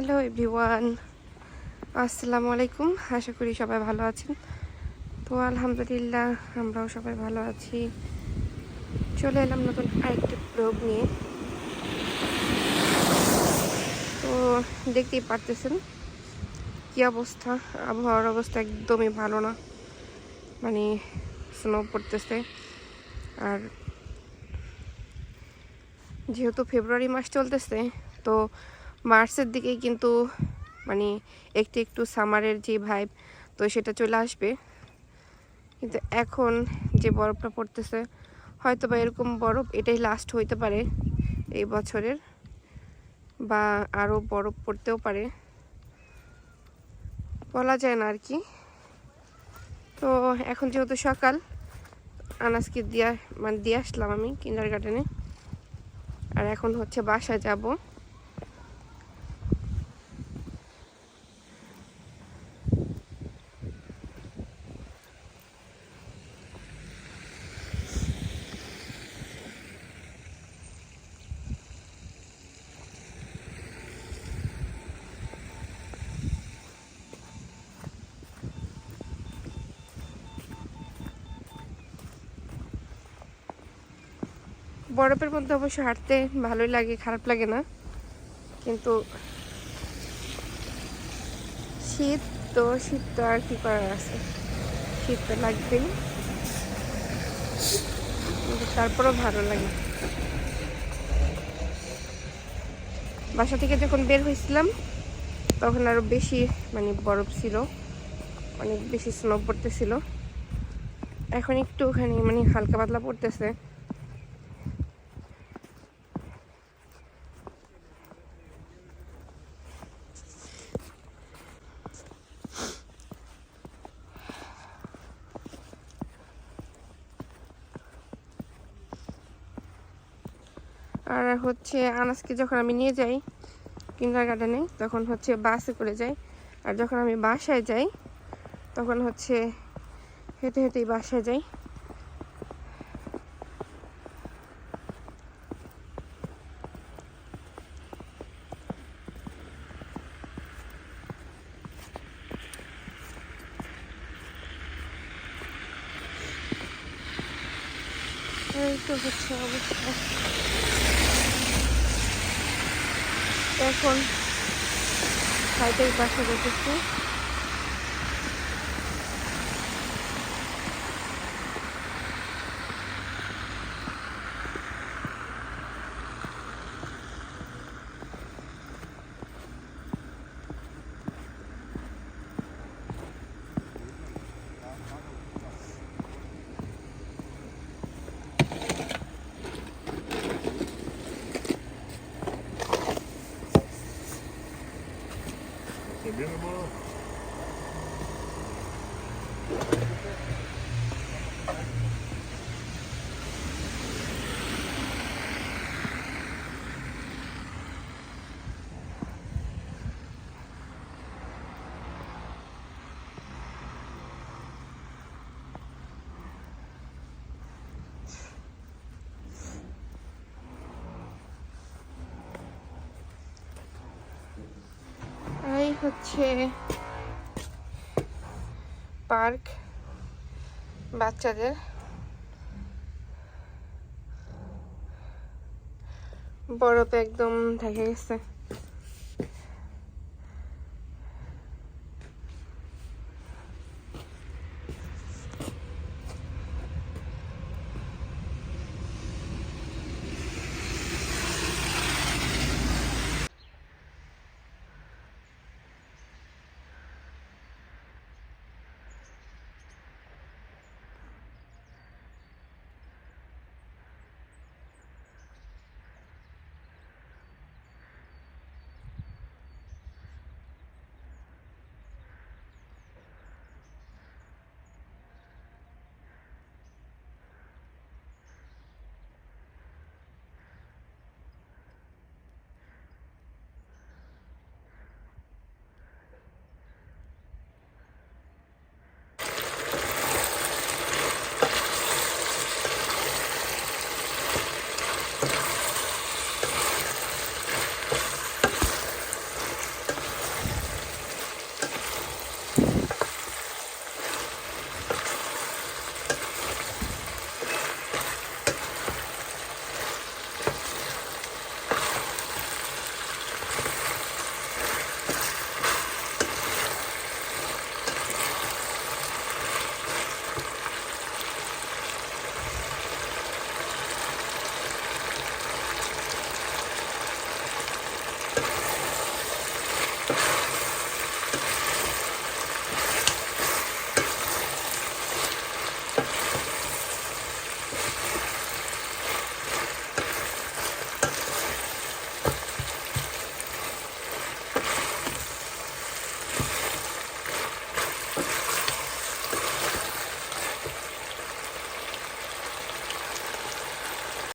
Hello everyone, আসসালামু আলাইকুম। আশা করি সবাই ভালো আছেন। তো আলহামদুলিল্লাহ আমরাও সবাই ভালো আছি। চলে এলাম নতুন আরেকটি ব্লগ নিয়ে। তো দেখতেই পারতেছেন কি অবস্থা, আবহাওয়ার অবস্থা একদমই ভালো না। মানে স্নো পড়তেছে, আর যেহেতু ফেব্রুয়ারি মাস চলতেছে তো মার্চের দিকেই কিন্তু মানে একটু একটু সামারের যে ভাইব তো সেটা চলে আসবে। কিন্তু এখন যে বরফটা পড়তেছে হয়তো বা এরকম বরফ এটাই লাস্ট হইতে পারে এই বছরের, বা আরও বরফ পড়তেও পারে, বলা যায় না আর কি। তো এখন যেহেতু সকাল, আনাজকে দিয়ে আসলাম আমি কিন্ডার গার্ডেনে, আর এখন হচ্ছে বাসায় যাব। বরফের মধ্যে অবশ্য হাঁটতে ভালোই লাগে, খারাপ লাগে না। কিন্তু শীত শীত তো আর কি করার আছে, শীত তো লাগবেই, কিন্তু তারপরেও ভালো লাগে। বাসা থেকে যখন বের হয়েছিলাম তখন আরো বেশি বরফ ছিল, অনেক বেশি স্নো পড়তেছিল। এখন একটুখানি হালকা পাতলা পড়তেছে। আর হচ্ছে আনাজকে যখন আমি নিয়ে যাই কিন্ডার গার্ডেনে তখন হচ্ছে বাসে করে যাই, আর যখন আমি বাসায় যাই তখন হচ্ছে হেঁটে হেঁটেই বাসায় যাই। এই তো হচ্ছে অবস্থা। এখন হাইটেই বাসা যেতেছি। এই হচ্ছে পার্ক বাচ্চাদের, বরফে একদম ঢেকে গেছে।